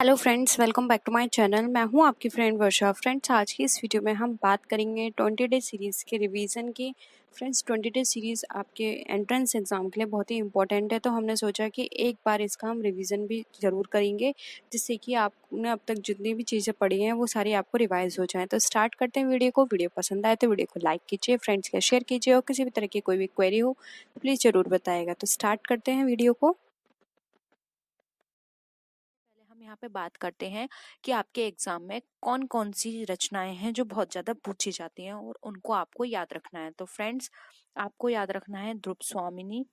Hello friends, welcome back to my channel. मैं हूं आपकी फ्रेंड वर्षा। फ्रेंड्स, आज की इस वीडियो में हम बात करेंगे 20 डे सीरीज़ के रिवीजन की। फ्रेंड्स, 20 डे सीरीज़ आपके एंट्रेंस एग्ज़ाम के लिए बहुत ही इंपॉर्टेंट है, तो हमने सोचा कि एक बार इसका हम रिवीजन भी ज़रूर करेंगे, जिससे कि आपने अब तक जितनी भी चीज़ें पढ़ी हैं वो सारी आपको रिवाइज हो जाएँ। तो स्टार्ट करते हैं वीडियो को। वीडियो पसंद आए तो वीडियो को लाइक कीजिए, फ्रेंड्स के शेयर कीजिए, और किसी भी तरह की कोई भी क्वेरी हो तो प्लीज़ ज़रूर बताइएगा। तो स्टार्ट करते हैं वीडियो को। हम यहाँ पे बात करते हैं कि आपके एग्जाम में कौन कौन सी रचनाएं हैं जो बहुत ज्यादा पूछी जाती हैं और उनको आपको याद रखना है। तो फ्रेंड्स, आपको याद रखना है ध्रुव स्वामिनी।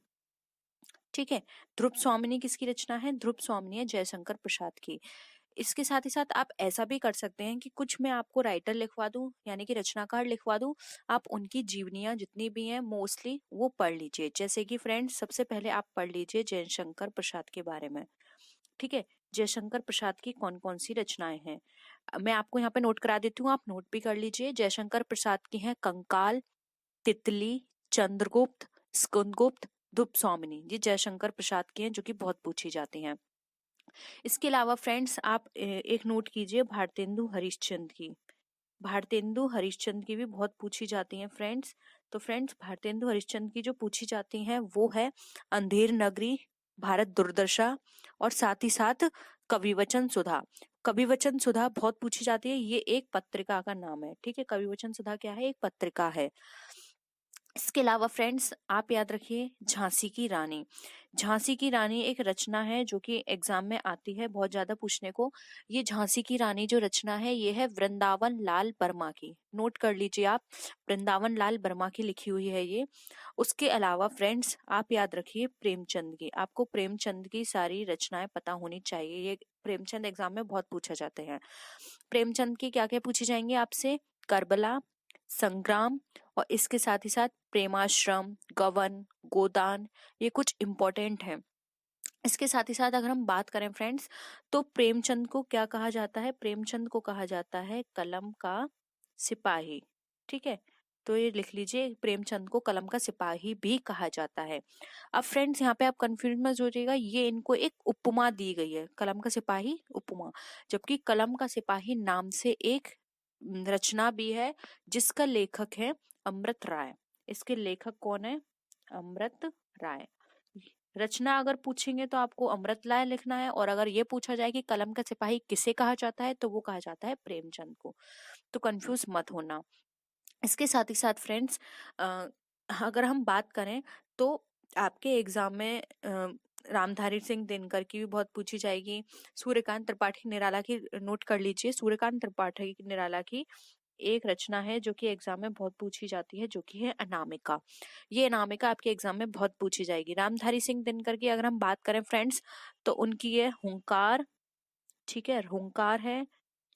ठीक है, ध्रुव स्वामिनी किसकी रचना है? ध्रुव स्वामिनी है जयशंकर प्रसाद की। इसके साथ ही साथ आप ऐसा भी कर सकते हैं कि कुछ मैं आपको राइटर लिखवा दूं, यानी कि रचनाकार लिखवा दूं। आप उनकी जीवनियां जितनी भी हैं मोस्टली वो पढ़ लीजिए। जैसे कि फ्रेंड्स, सबसे पहले आप पढ़ लीजिए जयशंकर प्रसाद के बारे में। ठीक है, जयशंकर प्रसाद की कौन कौन सी रचनाएं हैं मैं आपको यहाँ पे नोट करा देती हूँ, आप नोट भी कर लीजिए। जयशंकर प्रसाद की हैं कंकाल, तितली, चंद्रगुप्त, स्कंदगुप्त, ध्रुव स्वामिनी। ये जयशंकर प्रसाद की हैं जो कि बहुत पूछी जाती हैं। इसके अलावा फ्रेंड्स, आप एक नोट कीजिए भारतेंदु हरिश्चंद्र की। भारतेंदु हरिश्चंद्र की भी बहुत पूछी जाती हैं फ्रेंड्स। तो फ्रेंड्स, भारतेंदु हरिश्चंद्र की जो पूछी जाती हैं वो है अंधेर नगरी, भारत दुर्दशा, और साथ ही साथ कविवचन सुधा। कविवचन सुधा बहुत पूछी जाती है, ये एक पत्रिका का नाम है। ठीक है, कविवचन सुधा क्या है? एक पत्रिका है। इसके अलावा फ्रेंड्स, आप याद रखिए झांसी की रानी। झांसी की रानी एक रचना है जो कि एग्जाम में आती है बहुत ज्यादा पूछने को। ये झांसी की रानी जो रचना है ये है वृंदावन लाल वर्मा की। नोट कर लीजिए आप, वृंदावन लाल वर्मा की लिखी हुई है ये। उसके अलावा फ्रेंड्स, आप याद रखिए प्रेमचंद की। आपको प्रेमचंद की सारी रचनाएं पता होनी चाहिए, ये प्रेमचंद एग्जाम में बहुत पूछा जाते हैं। प्रेमचंद की क्या क्या पूछी जाएंगे आपसे? करबला, संग्राम, और इसके साथ ही साथ प्रेमाश्रम, गवन, गोदान, ये कुछ इंपॉर्टेंट है। इसके साथ ही साथ अगर हम बात करें फ्रेंड्स, तो प्रेमचंद को क्या कहा जाता है? प्रेमचंद को कहा जाता है कलम का सिपाही। ठीक है, तो ये लिख लीजिए, प्रेमचंद को कलम का सिपाही भी कहा जाता है। अब फ्रेंड्स, यहाँ पे आप कंफ्यूज मत हो जाइएगा, ये इनको एक उपमा दी गई है, कलम का सिपाही उपमा। जबकि कलम का सिपाही नाम से एक रचना भी है जिसका लेखक है अमृत राय। इसके लेखक कौन है? अमृत राय। रचना अगर पूछेंगे तो आपको अमृत राय लिखना है, और अगर ये पूछा जाए कि कलम का सिपाही किसे कहा जाता है तो वो कहा जाता है प्रेमचंद को। तो कंफ्यूज मत होना। इसके साथ ही साथ फ्रेंड्स, अगर हम बात करें तो आपके एग्जाम में रामधारी सिंह दिनकर की भी बहुत पूछी जाएगी। सूर्यकांत त्रिपाठी निराला की नोट कर लीजिए। सूर्यकांत त्रिपाठी निराला की एक रचना है जो कि एग्जाम में बहुत पूछी जाती है, जो कि है अनामिका। ये अनामिका आपके एग्जाम में बहुत पूछी जाएगी। रामधारी सिंह दिनकर की अगर हम बात करें फ्रेंड्स, तो उनकी है हुंकार। ठीक है, हुंकार है।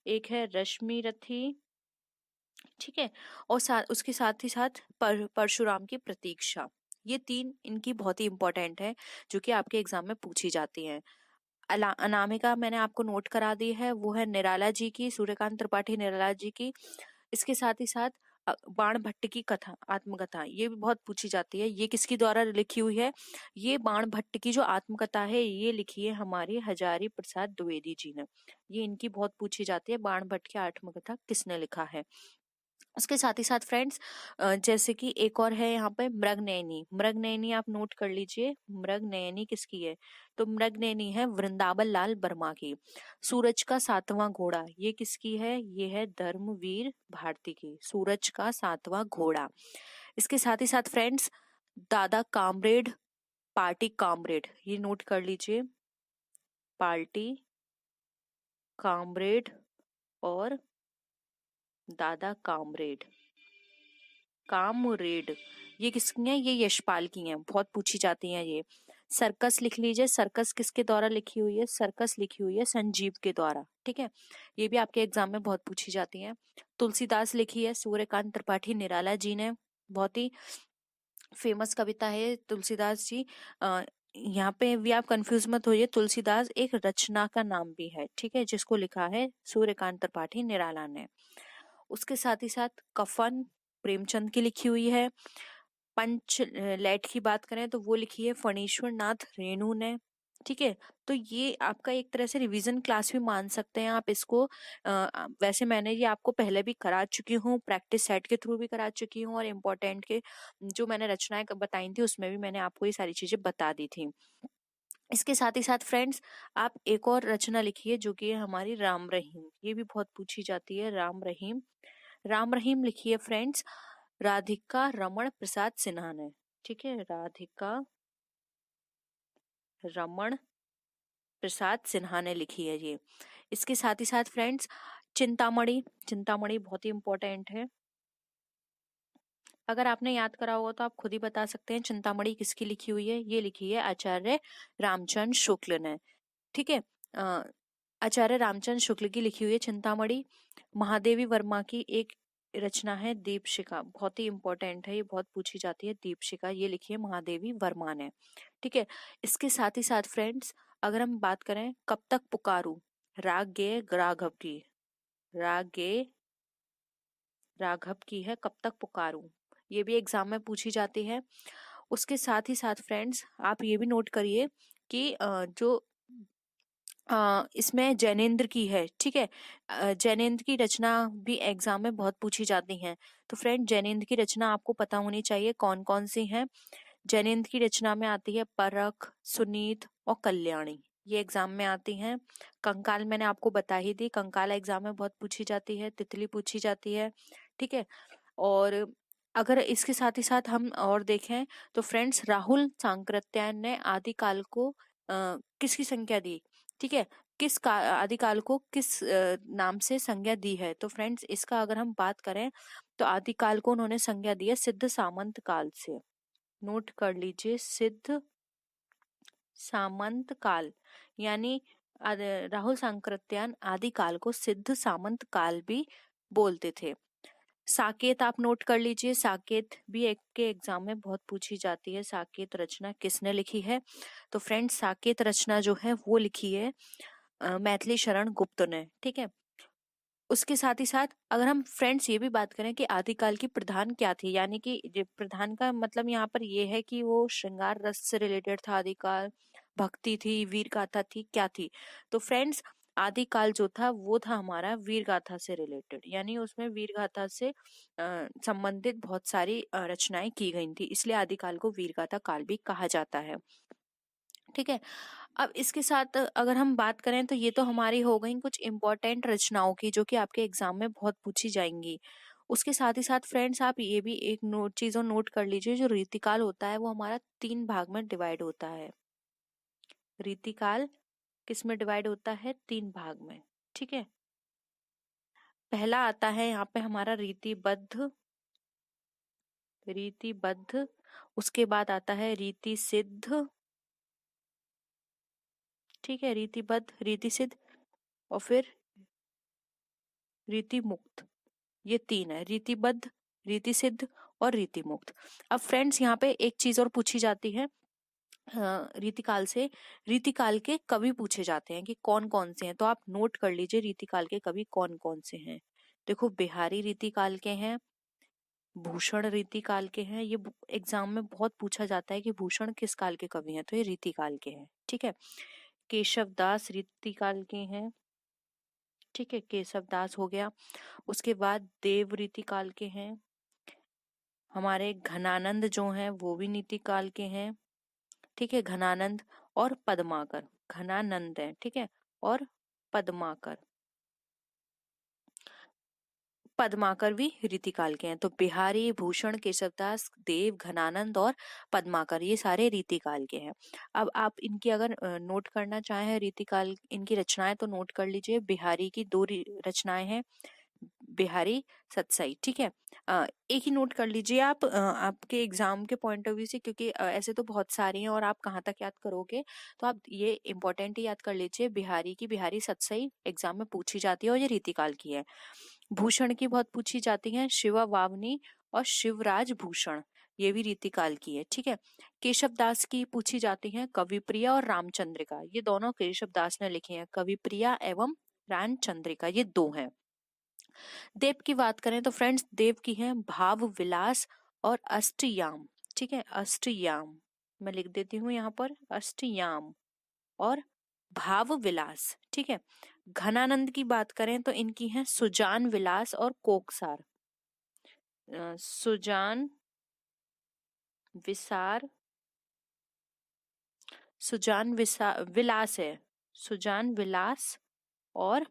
एक है रश्मि रथी। ठीक है, और उसके साथ ही साथ परशुराम की प्रतीक्षा। ये तीन इनकी बहुत ही इंपॉर्टेंट है जो कि आपके एग्जाम में पूछी जाती हैं। अनामिका मैंने आपको नोट करा दी है, वो है निराला जी की, सूर्यकांत त्रिपाठी निराला जी की। इसके साथ ही साथ बाण भट्ट की कथा, आत्मकथा, ये भी बहुत पूछी जाती है। ये किसकी द्वारा लिखी हुई है? ये बाण भट्ट की जो आत्मकथा है ये लिखी है हमारी हजारी प्रसाद द्विवेदी जी ने। ये इनकी बहुत पूछी जाती है, बाण भट्ट की आत्मकथा किसने लिखा है। उसके साथ ही साथ फ्रेंड्स, जैसे कि एक और है यहाँ पे मृगनयनी। मृगनयनी आप नोट कर लीजिए, मृगनयनी किसकी है? तो मृगनयनी है वृंदावन लाल वर्मा की। सूरज का सातवां घोड़ा, ये किसकी है? ये है धर्मवीर भारती की, सूरज का सातवां घोड़ा। इसके साथ ही साथ फ्रेंड्स, दादा कामरेड, पार्टी कामरेड, ये नोट कर लीजिए। पार्टी कामरेड और दादा कामरेड, कामरेड, ये किसकी हैं? ये यशपाल की हैं, बहुत पूछी जाती हैं ये। सर्कस लिख लीजिए। सर्कस किसके द्वारा लिखी हुई है? सर्कस लिखी हुई है संजीव के द्वारा। ठीक है, ये भी आपके एग्जाम में बहुत पूछी जाती है। तुलसीदास लिखी है सूर्यकांत त्रिपाठी निराला जी ने, बहुत ही फेमस कविता है तुलसीदास जी। यहाँ पे भी आप कंफ्यूज मत होइए, तुलसीदास एक रचना का नाम भी है। ठीक है, जिसको लिखा है सूर्यकांत त्रिपाठी निराला ने। उसके साथ ही साथ कफन प्रेमचंद की लिखी हुई है। पंच लैट की बात करें तो वो लिखी है फणीश्वर नाथ रेणु ने। ठीक है, तो ये आपका एक तरह से रिवीजन क्लास भी मान सकते हैं आप इसको। वैसे मैंने ये आपको पहले भी करा चुकी हूँ, प्रैक्टिस सेट के थ्रू भी करा चुकी हूँ, और इम्पोर्टेंट के जो मैंने रचनाएं बताई थी उसमें भी मैंने आपको ये सारी चीजें बता दी थी। इसके साथ ही साथ फ्रेंड्स, आप एक और रचना लिखिए जो कि है हमारी राम रहीम। ये भी बहुत पूछी जाती है, राम रहीम। राम रहीम लिखिए फ्रेंड्स, राधिका रमण प्रसाद सिन्हा ने। ठीक है, राधिका रमण प्रसाद सिन्हा ने लिखी है ये। इसके साथ ही साथ फ्रेंड्स, चिंतामणि। चिंतामणि बहुत ही इंपॉर्टेंट है, अगर आपने याद करा होगा तो आप खुद ही बता सकते हैं चिंतामणि किसकी लिखी हुई है। ये लिखी है आचार्य रामचंद्र शुक्ल ने। ठीक है, आचार्य रामचंद्र शुक्ल की लिखी हुई है चिंतामणि। महादेवी वर्मा की एक रचना है दीपशिखा, बहुत ही इंपॉर्टेंट है, ये बहुत पूछी जाती है। दीपशिखा ये लिखी है महादेवी वर्मा ने। ठीक है, इसके साथ ही साथ फ्रेंड्स, अगर हम बात करें कब तक पुकारूं, राग गेय राघव की, राग गेय राघव की है कब तक पुकारूं, ये भी एग्जाम में पूछी जाती है। उसके साथ ही साथ फ्रेंड्स, आप ये भी नोट करिए कि जो इसमें जैनेन्द्र की है। ठीक है, जैनेन्द्र की रचना भी एग्जाम में बहुत पूछी जाती हैं। तो फ्रेंड, जैनेन्द्र की रचना आपको पता होनी चाहिए कौन कौन सी हैं। जैनेन्द्र की रचना में आती है परख, सुनीत और कल्याणी, ये एग्जाम में आती हैं। कंकाल मैंने आपको बता ही दी, कंकाल एग्जाम में बहुत पूछी जाती है। तितली पूछी जाती है। ठीक है, और अगर इसके साथ ही साथ हम और देखें तो फ्रेंड्स, राहुल सांकृत्यायन ने आदिकाल को किसकी संज्ञा दी। ठीक है, आदिकाल को किस नाम से संज्ञा दी है। तो फ्रेंड्स, इसका अगर हम बात करें तो आदिकाल को उन्होंने संज्ञा दी है सिद्ध सामंत काल से। नोट कर लीजिए, सिद्ध सामंत काल, यानी राहुल सांकृत्यायन आदिकाल को सिद्ध सामंत काल भी बोलते थे। साकेत आप नोट कर लीजिए, साकेत भी एक के एग्जाम में बहुत पूछी जाती है। साकेत रचना किसने लिखी है। तो फ्रेंड्स, साकेत रचना जो है वो लिखी है मैथिली शरण गुप्त ने। ठीक है, उसके साथ ही साथ अगर हम फ्रेंड्स ये भी बात करें कि आदिकाल की प्रधान क्या थी, यानी कि प्रधान का मतलब यहाँ पर ये है कि वो श्रृंगार रस से रिलेटेड था आदिकाल, भक्ति थी, वीर गाथा थी, क्या थी। तो फ्रेंड्स, आदिकाल जो था वो था हमारा वीर गाथा से रिलेटेड, यानी उसमें वीर गाथा से संबंधित बहुत सारी रचनाएं की गई थी, इसलिए आदिकाल को वीर गाथा काल भी कहा जाता है। ठीक है, अब इसके साथ अगर हम बात करें तो ये तो हमारी हो गई कुछ इंपॉर्टेंट रचनाओं की जो कि आपके एग्जाम में बहुत पूछी जाएंगी। उसके साथ ही साथ फ्रेंड्स, आप ये भी एक चीजों नोट कर लीजिए, जो रीतिकाल होता है वो हमारा 3 भाग में डिवाइड होता है। रीतिकाल किस में डिवाइड होता है, 3 भाग में। ठीक है, पहला आता है यहाँ पे हमारा रीतिबद्ध, रीतिबद्ध। उसके बाद आता है रीति सिद्ध। ठीक है, रीतिबद्ध, रीति सिद्ध और फिर रीति मुक्त। ये 3 है, रीतिबद्ध, रीति सिद्ध और रीति मुक्त। अब फ्रेंड्स, यहाँ पे एक चीज और पूछी जाती है रीतिकाल से, रीतिकाल के कवि पूछे जाते हैं कि कौन कौन से हैं। तो आप नोट कर लीजिए रीतिकाल के कवि कौन कौन से हैं। देखो, बिहारी रीतिकाल के हैं, भूषण रीतिकाल के हैं। ये एग्जाम में बहुत पूछा जाता है कि भूषण किस काल के कवि हैं, तो ये रीतिकाल के हैं। ठीक है, केशव दास रीतिकाल के हैं। ठीक है, केशव दास हो गया। उसके बाद देव रीतिकाल के हैं। हमारे घनानंद जो हैं वो भी नीतिकाल के हैं। ठीक है, घनानंद और पद्माकर, घनानंद है, ठीक है, और पद्माकर, पद्माकर भी रीतिकाल के हैं। तो बिहारी, भूषण, केशवदास, देव, घनानंद और पद्माकर, ये सारे रीतिकाल के हैं। अब आप इनकी अगर नोट करना चाहें रीतिकाल इनकी रचनाएं, तो नोट कर लीजिए। बिहारी की 2 रचनाएं हैं, बिहारी सतसई। ठीक है, एक ही नोट कर लीजिए आप आपके एग्जाम के पॉइंट ऑफ व्यू से, क्योंकि ऐसे तो बहुत सारी हैं और आप कहाँ तक याद करोगे। तो आप ये इंपॉर्टेंट ही याद कर लीजिए, बिहारी की बिहारी सतसई एग्जाम में पूछी जाती है और ये रीतिकाल की है। भूषण की बहुत पूछी जाती है, शिवा वावनी और शिवराज भूषण, ये भी रीतिकाल की है। ठीक है, केशव दास की पूछी जाती है कविप्रिया और रामचंद्रिका, ये दोनों केशव दास ने लिखे हैं, कविप्रिया एवं रामचंद्रिका, ये 2 हैं। देव की बात करें तो फ्रेंड्स, देव की है भाव विलास और अष्टयाम। ठीक है, अष्टयाम मैं लिख देती हूँ यहाँ पर, अष्टयाम। और भाव विलास। ठीक है। घनानंद की बात करें तो इनकी है सुजान विलास और कोकसार। सुजान विसार, विलास है, सुजान विलास और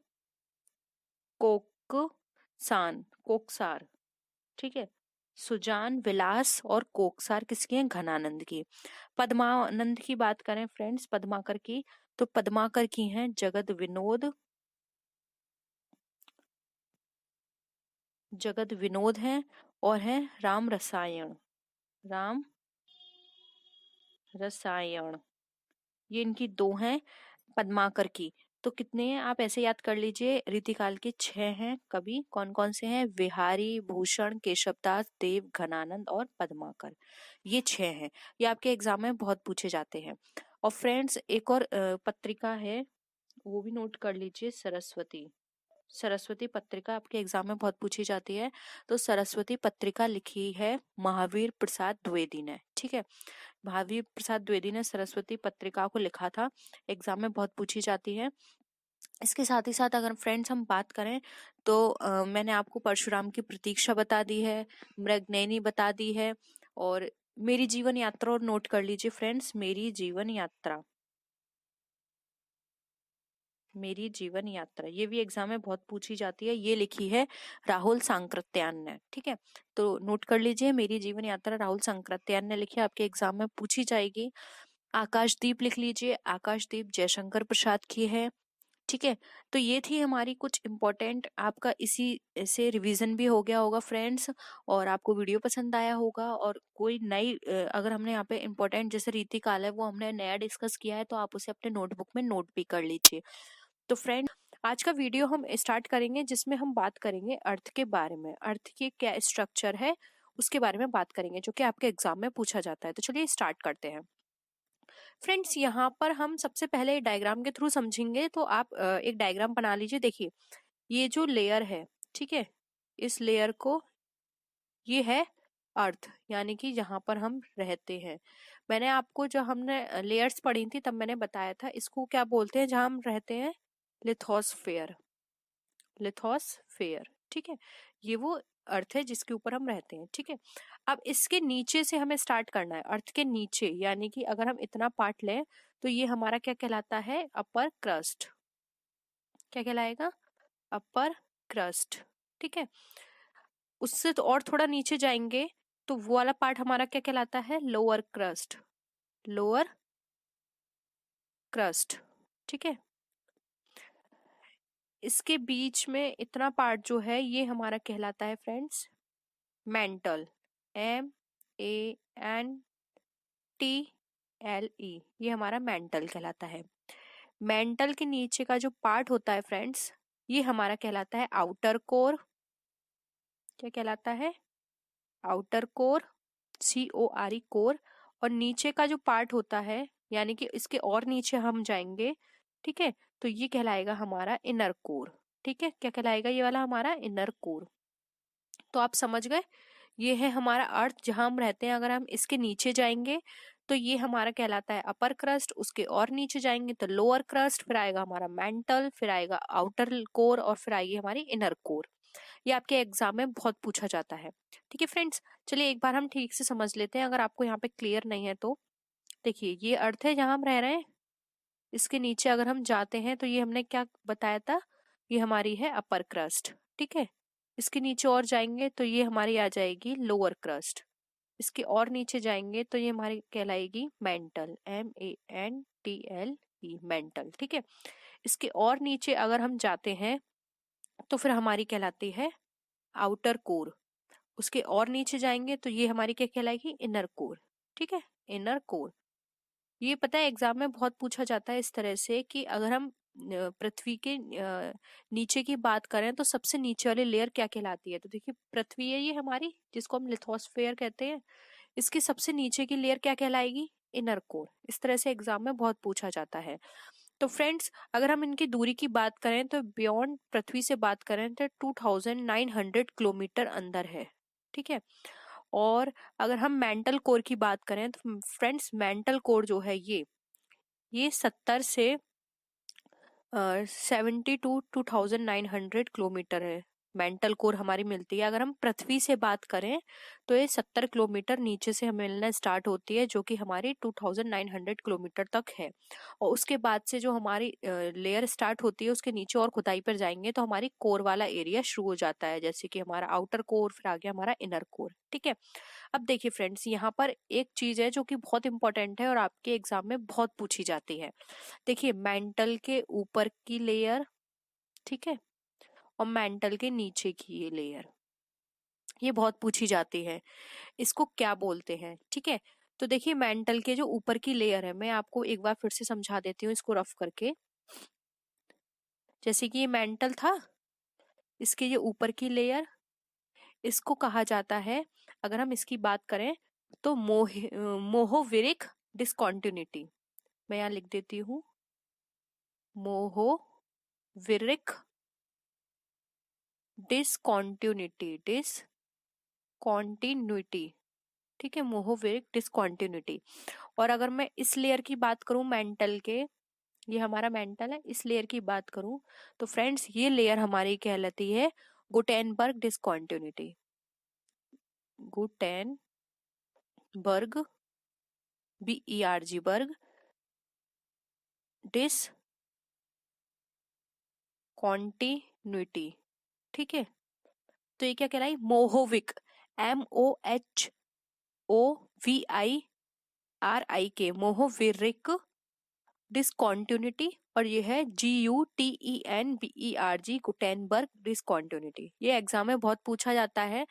कोकसार। ठीक है। सुजान विलास और कोकसार किसकी है? घनानंद की। पद्मानंद की बात करें फ्रेंड्स, पद्माकर की, तो पद्माकर की हैं जगत विनोद है, और है राम रसायन। राम रसायन, ये इनकी दो हैं पद्माकर की। तो कितने हैं आप ऐसे याद कर लीजिए, रीतिकाल के 6 हैं कवि। कौन कौन से हैं? विहारी, भूषण, केशवदास, देव, घनानंद और पद्माकर। ये 6 हैं। ये आपके एग्जाम में बहुत पूछे जाते हैं। और फ्रेंड्स एक और पत्रिका है, वो भी नोट कर लीजिए, सरस्वती। सरस्वती पत्रिका आपके एग्जाम में बहुत पूछी जाती है। तो सरस्वती पत्रिका लिखी है महावीर प्रसाद द्विवेदी ने। ठीक है। महावीर प्रसाद द्विवेदी ने सरस्वती पत्रिका को लिखा था, एग्जाम में बहुत पूछी जाती है। इसके साथ ही साथ अगर फ्रेंड्स हम बात करें तो मैंने आपको परशुराम की प्रतीक्षा बता दी है, मृगनयनी बता दी है, और मेरी जीवन यात्रा, और नोट कर लीजिए फ्रेंड्स, मेरी जीवन यात्रा, मेरी जीवन यात्रा, ये भी एग्जाम में बहुत पूछी जाती है। ये लिखी है राहुल सांकृत्यायन ने। ठीक है। तो नोट कर लीजिए, मेरी जीवन यात्रा राहुल सांकृत्यायन ने लिखी है, आपके एग्जाम में पूछी जाएगी। आकाशदीप लिख लीजिए, आकाशदीप जयशंकर प्रसाद की है। ठीक है। तो ये थी हमारी कुछ इम्पोर्टेंट, आपका इसी से रिवीजन भी हो गया होगा फ्रेंड्स, और आपको वीडियो पसंद आया होगा। और कोई नई अगर हमने यहाँ पे इम्पोर्टेंट जैसे रीतिकाल है वो हमने नया डिस्कस किया है, तो आप उसे अपने नोटबुक में नोट भी कर लीजिए। तो फ्रेंड आज का वीडियो हम स्टार्ट करेंगे जिसमें हम बात करेंगे अर्थ के बारे में, अर्थ की क्या स्ट्रक्चर है उसके बारे में बात करेंगे, जो कि आपके एग्जाम में पूछा जाता है। तो चलिए स्टार्ट करते हैं फ्रेंड्स। यहाँ पर हम सबसे पहले डायग्राम के थ्रू समझेंगे। तो आप एक डायग्राम बना लीजिए। देखिए ये जो लेयर है, ठीक है, इस लेयर को, ये है अर्थ, यानी कि जहां पर हम रहते हैं। मैंने आपको जो हमने लेयर्स पढ़ी थी तब मैंने बताया था इसको क्या बोलते हैं जहां हम रहते हैं, लिथोस्फेयर। लिथोस्फेयर, ठीक है, ये वो अर्थ है जिसके ऊपर हम रहते हैं। ठीक है। अब इसके नीचे से हमें स्टार्ट करना है, अर्थ के नीचे, यानी कि अगर हम इतना पार्ट लें तो ये हमारा क्या कहलाता है? अपर क्रस्ट। क्या कहलाएगा? अपर क्रस्ट। ठीक है। उससे तो और थोड़ा नीचे जाएंगे तो वो वाला पार्ट हमारा क्या कहलाता है? Lower crust. Lower crust. ठीक है। इसके बीच में इतना पार्ट जो है ये हमारा कहलाता है फ्रेंड्स मेंटल। MENTLE, ये हमारा मेंटल कहलाता है। मेंटल के नीचे का जो पार्ट होता है फ्रेंड्स, ये हमारा कहलाता है आउटर कोर। क्या कहलाता है? Outer core, CORE, core. और नीचे का जो पार्ट होता है, यानी कि इसके और नीचे हम जाएंगे, ठीक है, तो ये कहलाएगा हमारा इनर कोर। ठीक है। क्या कहलाएगा? ये वाला हमारा इनर कोर। तो आप समझ गए, ये है हमारा अर्थ जहां हम रहते हैं। अगर हम इसके नीचे जाएंगे तो ये हमारा कहलाता है अपर क्रस्ट, उसके और नीचे जाएंगे तो लोअर क्रस्ट, फिर आएगा हमारा मेंटल, फिर आएगा आउटर कोर, और फिर आएगी हमारी इनर कोर। ये आपके एग्जाम में बहुत पूछा जाता है। ठीक है फ्रेंड्स, चलिए एक बार हम ठीक से समझ लेते हैं अगर आपको यहाँ पे क्लियर नहीं है तो। देखिए ये अर्थ है जहां हम रह रहे हैं, इसके नीचे अगर हम जाते हैं तो ये हमने क्या बताया था, ये हमारी है अपर क्रस्ट। ठीक है। इसके नीचे और जाएंगे तो ये हमारी आ जाएगी लोअर क्रस्ट। इसके और नीचे जाएंगे तो ये हमारी कहलाएगी मेंटल, MENTLE, मेंटल। ठीक है। इसके और नीचे अगर हम जाते हैं तो फिर हमारी कहलाती है आउटर कोर। उसके और नीचे जाएंगे तो ये हमारी क्या कहलाएगी? Inner core. ठीक है। Inner core. ये पता है एग्जाम में बहुत पूछा जाता है इस तरह से कि अगर हम पृथ्वी के नीचे की बात करें तो सबसे नीचे वाली लेयर क्या कहलाती है? तो देखिए पृथ्वी है ये हमारी, जिसको हम लिथोस्फेयर कहते हैं। इसकी सबसे नीचे की लेयर क्या कहलाएगी? Inner core. इस तरह से एग्जाम में बहुत पूछा जाता है। तो फ्रेंड्स अगर हम इनकी दूरी की बात करें तो बियॉन्ड पृथ्वी से बात करें तो 2900 किलोमीटर अंदर है। ठीक है। और अगर हम मेंटल कोर की बात करें तो फ्रेंड्स मेंटल कोर जो है ये 70 से 72 to 2900 किलोमीटर है मेंटल कोर हमारी मिलती है। अगर हम पृथ्वी से बात करें तो ये 70 किलोमीटर नीचे से हमें मिलना स्टार्ट होती है, जो कि हमारी 2900 किलोमीटर तक है। और उसके बाद से जो हमारी लेयर स्टार्ट होती है, उसके नीचे और खुदाई पर जाएंगे तो हमारी कोर वाला एरिया शुरू हो जाता है, जैसे कि हमारा आउटर कोर, फिर आ गया हमारा इनर कोर। ठीक है। अब देखिए फ्रेंड्स, यहाँ पर एक चीज है जो कि बहुत इंपॉर्टेंट है और आपके एग्जाम में बहुत पूछी जाती है। देखिए, मेंटल के ऊपर की लेयर, ठीक है, और मेंटल के नीचे की ये लेयर, ये बहुत पूछी जाती है। इसको क्या बोलते हैं? ठीक है। तो देखिए, मेंटल के जो ऊपर की लेयर है, मैं आपको एक बार फिर से समझा देती हूँ इसको रफ करके। जैसे कि ये मेंटल था, इसके ये ऊपर की लेयर, इसको कहा जाता है, अगर हम इसकी बात करें तो मोहोविरिक डिसकॉन्टिन्यूटी। मैं यहाँ लिख देती हूँ, मोहोविरिक डिसकॉन्टिन्यूटी, डिसकॉन्टिन्यूटी। ठीक है, मोहोविरिक डिसकॉन्टिन्यूटी। और अगर मैं इस लेयर की बात करूं मेंटल के, ये हमारा मेंटल है, इस लेयर की बात करूं तो फ्रेंड्स ये लेयर हमारी कहलाती है गुटेनबर्ग डिसकॉन्टिन्यूटी। गुटेनबर्ग, BERG बर्ग डिसकॉन्टिन्यूटी। ठीक है। तो ये क्या कहलाई? मोहोविक, MOHOVIRIK, मोहोविरिक डिसकॉन्टिन्यूटी। और ये है GUTENBERG, गुटेनबर्ग डिसकॉन्टिन्यूटी। ये एग्जाम में बहुत पूछा जाता है।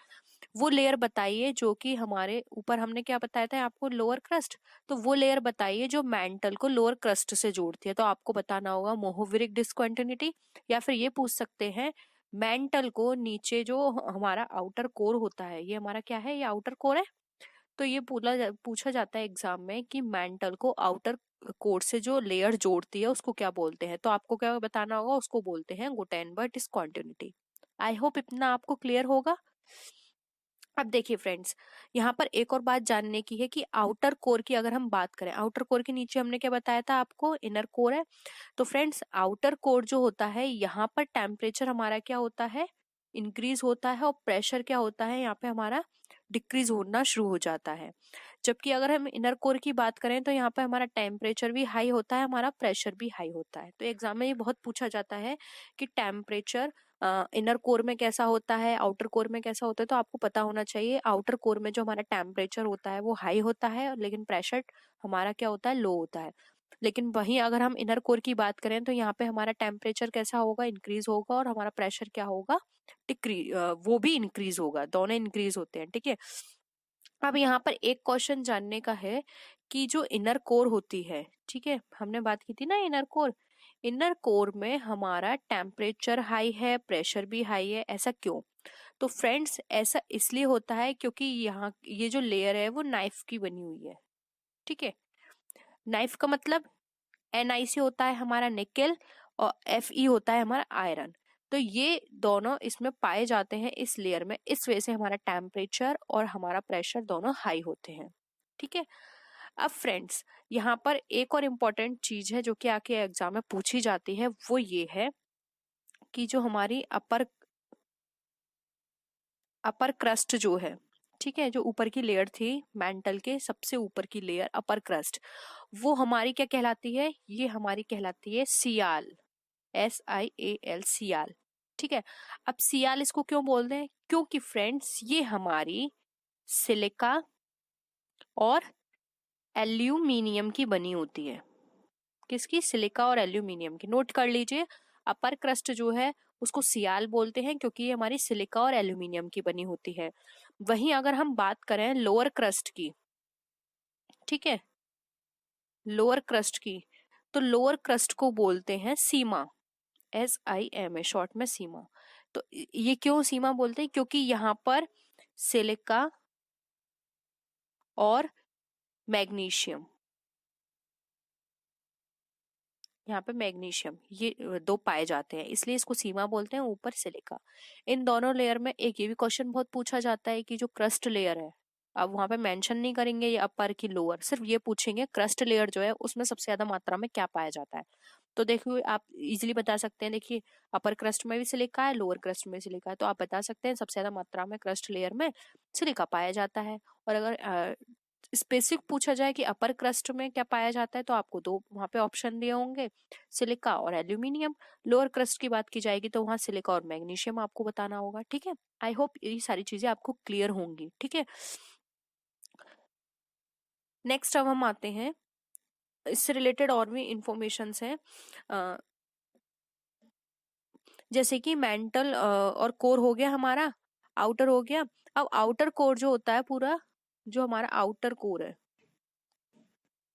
वो लेयर बताइए जो कि हमारे ऊपर, हमने क्या बताया था आपको, लोअर क्रस्ट। तो वो लेयर बताइए जो मेंटल को लोअर क्रस्ट से जोड़ती है। तो आपको बताना होगा मोहोविरिक डिसकॉन्टिन्यूटी, या फिर ये पूछ सकते हैं मेंटल को नीचे जो हमारा आउटर कोर होता है, ये हमारा क्या है, ये आउटर कोर है। तो ये पूछा जाता है एग्जाम में कि मेंटल को आउटर कोर से जो लेयर जोड़ती है उसको क्या बोलते हैं। तो आपको क्या बताना होगा, उसको बोलते हैं गुटेनबर्ग डिसकॉन्टिन्यूटी। आई होप इतना आपको क्लियर होगा। अब देखिए फ्रेंड्स, यहाँ पर एक और बात जानने की है कि आउटर कोर की अगर हम बात करें, आउटर कोर के नीचे हमने क्या बताया था आपको, इनर कोर है। तो फ्रेंड्स, आउटर कोर जो होता है, यहाँ पर टेम्परेचर हमारा क्या होता है, इंक्रीज होता है, और प्रेशर क्या होता है यहाँ पे हमारा, डिक्रीज होना शुरू हो जाता है। जबकि अगर हम इनर कोर की बात करें तो यहाँ पे हमारा टेम्परेचर भी हाई होता है, हमारा प्रेशर भी हाई होता है। तो एग्जाम में ये बहुत पूछा जाता है कि टेम्परेचर इनर कोर में कैसा होता है, आउटर कोर में कैसा होता है। तो आपको पता होना चाहिए, आउटर कोर में जो हमारा टेम्परेचर होता है वो हाई होता है, लेकिन प्रेशर हमारा क्या होता है, लो होता है। लेकिन वहीं अगर हम इनर कोर की बात करें तो यहाँ पे हमारा टेम्परेचर कैसा होगा, इंक्रीज होगा, और हमारा प्रेशर क्या होगा, डिक्रीज, वो भी इंक्रीज होगा, दोनों इंक्रीज होते हैं। ठीक है। अब यहाँ पर एक क्वेश्चन जानने का है कि जो इनर कोर होती है, ठीक है, हमने बात की थी ना इनर कोर, इनर कोर में हमारा टेम्परेचर हाई है, प्रेशर भी हाई है, ऐसा क्यों? तो फ्रेंड्स, ऐसा इसलिए होता है क्योंकि यहाँ ये जो लेयर है वो नाइफ की बनी हुई है। ठीक है। नाइफ का मतलब NiC होता है हमारा निकेल, और Fe होता है हमारा आयरन। तो ये दोनों इसमें पाए जाते हैं इस लेयर में, इस वजह से हमारा टेम्परेचर और हमारा प्रेशर दोनों हाई होते हैं। ठीक है। अब फ्रेंड्स, यहाँ पर एक और इम्पोर्टेंट चीज है जो कि आके एग्जाम में पूछी जाती है, वो ये है कि जो हमारी अपर क्रस्ट जो है, ठीक है, जो ऊपर की लेयर थी मेंटल के सबसे ऊपर की लेयर, अपर क्रस्ट, वो हमारी क्या कहलाती है, ये हमारी कहलाती है सियाल, SIAL, सियाल। ठीक है। अब सियाल इसको क्यों बोलते हैं? क्योंकि फ्रेंड्स, ये हमारी सिलिका और एल्यूमिनियम की बनी होती है। किसकी? सिलिका और एल्यूमिनियम की। नोट कर लीजिए, अपर क्रस्ट जो है उसको सियाल बोलते हैं क्योंकि ये हमारी सिलिका और एल्यूमिनियम की बनी होती है। वहीं अगर हम बात करें लोअर क्रस्ट की, ठीक है, लोअर क्रस्ट की, तो लोअर क्रस्ट को बोलते हैं सीमा, SIMA शॉर्ट में सीमा। तो ये क्यों सीमा बोलते हैं? क्योंकि यहाँ पर सिलिका और मैग्नीशियम, यहाँ पे मैग्नीशियम, ये दो पाए जाते हैं, इसलिए इसको सीमा बोलते हैं, ऊपर सिलिका। इन दोनों लेयर में एक ये भी क्वेश्चन बहुत पूछा जाता है कि जो क्रस्ट लेयर है, अब वहां पे मेंशन नहीं करेंगे ये अपर की लोअर, सिर्फ ये पूछेंगे क्रस्ट लेयर जो है उसमें सबसे ज्यादा मात्रा में क्या पाया जाता है। तो देखिए आप इजीली बता सकते हैं, देखिए अपर क्रस्ट में भी सिलिका है, लोअर क्रस्ट में सिलिका है, तो आप बता सकते हैं सबसे ज्यादा मात्रा में क्रस्ट लेयर में सिलिका पाया जाता है। और अगर स्पेसिफिक पूछा जाए कि अपर क्रस्ट में क्या पाया जाता है, तो आपको दो वहां पे ऑप्शन दिए होंगे, सिलिका और एल्यूमिनियम। लोअर क्रस्ट की बात की जाएगी तो वहां सिलिका और मैग्नीशियम आपको बताना होगा। ठीक है, आई होप ये सारी चीजें आपको क्लियर होंगी। ठीक है, नेक्स्ट अब हम आते हैं, इससे रिलेटेड और भी इंफॉर्मेशन है, जैसे कि मेंटल और कोर हो गया हमारा, आउटर हो गया। अब आउटर कोर जो होता है पूरा, जो हमारा आउटर कोर है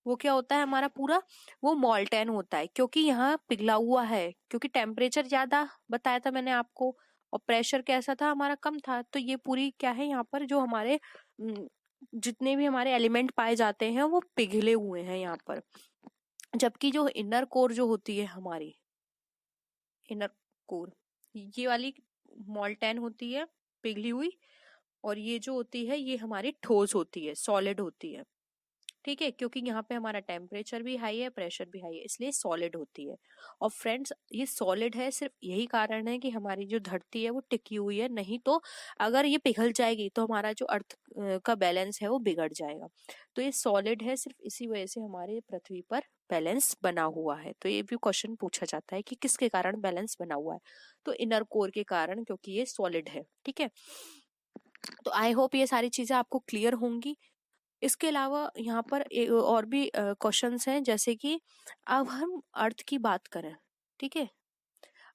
वो क्या होता है हमारा पूरा, वो मॉल्टेन होता है, क्योंकि यहाँ पिघला हुआ है, क्योंकि टेम्परेचर ज्यादा बताया था मैंने आपको और प्रेशर कैसा था हमारा, कम था। तो ये पूरी क्या है यहाँ पर जो हमारे जितने भी हमारे एलिमेंट पाए जाते हैं वो पिघले हुए हैं यहाँ पर। जबकि जो इनर कोर जो होती है हमारी, इनर कोर ये वाली मॉल्टेन होती है, पिघली हुई, और ये जो होती है ये हमारी ठोस होती है, सॉलिड होती है। ठीक है, क्योंकि यहाँ पे हमारा टेम्परेचर भी हाई है, प्रेशर भी हाई है, इसलिए सॉलिड होती है। और फ्रेंड्स ये सॉलिड है सिर्फ यही कारण है कि हमारी जो धरती है वो टिकी हुई है, नहीं तो अगर ये पिघल जाएगी तो हमारा जो अर्थ का बैलेंस है वो बिगड़ जाएगा। तो ये सॉलिड है, सिर्फ इसी वजह से हमारे पृथ्वी पर बैलेंस बना हुआ है। तो ये भी क्वेश्चन पूछा जाता है कि किसके कारण बैलेंस बना हुआ है, तो इनर कोर के कारण, क्योंकि ये सॉलिड है। ठीक है, तो आई होप ये सारी चीजें आपको क्लियर होंगी। इसके अलावा यहाँ पर और भी क्वेश्चंस हैं, जैसे कि अब हम अर्थ की बात करें। ठीक है,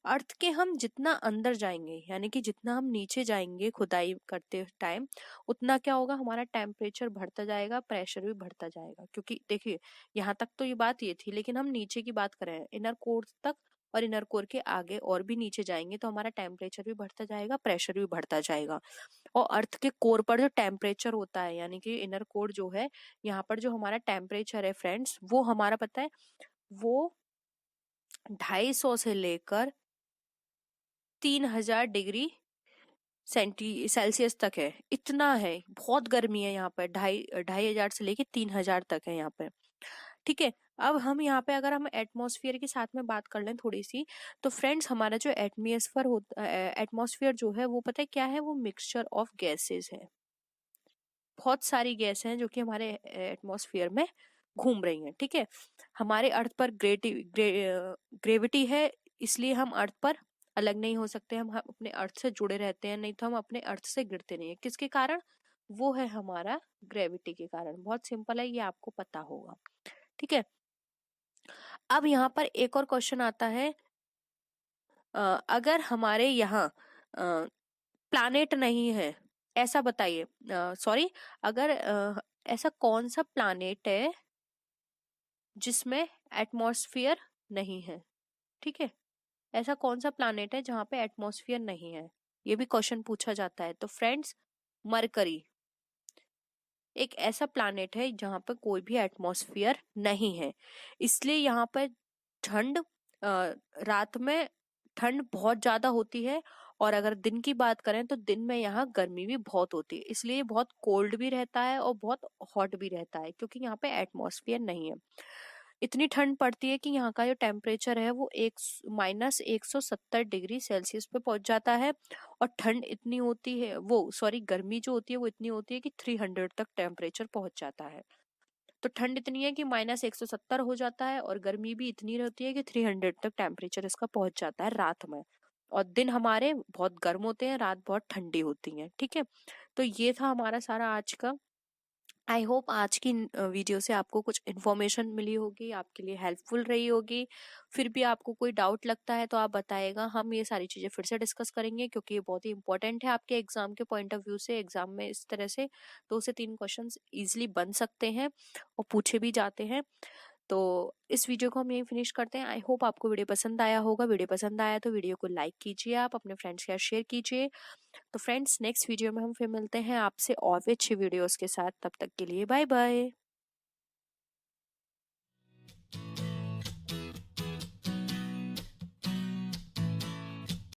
अर्थ के हम जितना अंदर जाएंगे, यानी कि जितना हम नीचे जाएंगे खुदाई करते टाइम, उतना क्या होगा, हमारा टेम्परेचर बढ़ता जाएगा, प्रेशर भी बढ़ता जाएगा। क्योंकि देखिए यहाँ तक तो ये बात ये थी, लेकिन हम नीचे की बात करें इनर कोर तक, और इनर कोर के आगे और भी नीचे जाएंगे तो हमारा टेम्परेचर भी बढ़ता जाएगा, प्रेशर भी बढ़ता जाएगा। और अर्थ के कोर पर जो टेम्परेचर होता है, यानी कि इनर कोर जो है, यहाँ पर जो हमारा टेम्परेचर है फ्रेंड्स, वो हमारा पता है वो 250 से लेकर 3000 डिग्री सेल्सियस तक है। इतना है, बहुत गर्मी है यहाँ पर, 2500 से लेके 3000 तक है यहाँ पे। ठीक है, अब हम यहाँ पे अगर हम एटमॉस्फेयर के साथ में बात कर लें थोड़ी सी, तो फ्रेंड्स हमारा जो एटमॉस्फेयर होता एटमॉस्फेयर जो है वो पता है क्या है, वो मिक्सचर ऑफ गैसेस है। बहुत सारी गैस हैं जो कि हमारे एटमॉस्फेयर में घूम रही हैं। ठीक है, हमारे अर्थ पर ग्रेविटी है, इसलिए हम अर्थ पर अलग नहीं हो सकते, हम अपने अर्थ से जुड़े रहते हैं, नहीं तो हम अपने अर्थ से गिरते नहीं है। किसके कारण, वो है हमारा ग्रेविटी के कारण। बहुत सिंपल है, ये आपको पता होगा। ठीक है, अब यहाँ पर एक और क्वेश्चन आता है, अगर हमारे यहाँ प्लानेट नहीं है, ऐसा बताइए, सॉरी, अगर ऐसा कौन सा प्लानेट है जिसमें एटमॉस्फेयर नहीं है। ठीक है, ऐसा कौन सा प्लानेट है जहां पे एटमॉस्फेयर नहीं है, ये भी क्वेश्चन पूछा जाता है। तो फ्रेंड्स मरकरी एक ऐसा प्लानेट है जहां पर कोई भी एटमॉस्फेयर नहीं है, इसलिए यहाँ पर ठंड, रात में ठंड बहुत ज्यादा होती है, और अगर दिन की बात करें तो दिन में यहाँ गर्मी भी बहुत होती है, इसलिए बहुत कोल्ड भी रहता है और बहुत हॉट भी रहता है, क्योंकि यहाँ पे एटमॉस्फेयर नहीं है। इतनी ठंड पड़ती है कि यहाँ का जो टेम्परेचर है वो -170 डिग्री सेल्सियस पे पहुंच जाता है, और ठंड इतनी होती है, वो सॉरी गर्मी जो होती है वो इतनी होती है कि 300 तक टेम्परेचर पहुंच जाता है। तो ठंड इतनी है कि -170 हो जाता है, और गर्मी भी इतनी रहती है कि 300 तक टेम्परेचर इसका पहुंच जाता है रात में। और दिन हमारे बहुत गर्म होते हैं, रात बहुत ठंडी होती है। ठीक है, तो ये था हमारा सारा आज का। आई होप आज की वीडियो से आपको कुछ इन्फॉर्मेशन मिली होगी, आपके लिए हेल्पफुल रही होगी। फिर भी आपको कोई डाउट लगता है तो आप बताएगा, हम ये सारी चीजें फिर से डिस्कस करेंगे, क्योंकि ये बहुत ही इंपॉर्टेंट है आपके एग्जाम के पॉइंट ऑफ व्यू से। एग्जाम में इस तरह से 2 से 3 क्वेश्चन इजिली बन सकते हैं और पूछे भी जाते हैं। तो इस वीडियो को हम यही फिनिश करते हैं। आई होप आपको वीडियो पसंद आया होगा। वीडियो पसंद आया तो वीडियो को लाइक कीजिए, आप अपने फ्रेंड्स के साथ शेयर कीजिए। तो फ्रेंड्स नेक्स्ट वीडियो में हम फिर मिलते हैं आपसे और भी अच्छी वीडियोस के साथ। तब तक के लिए बाय बाय।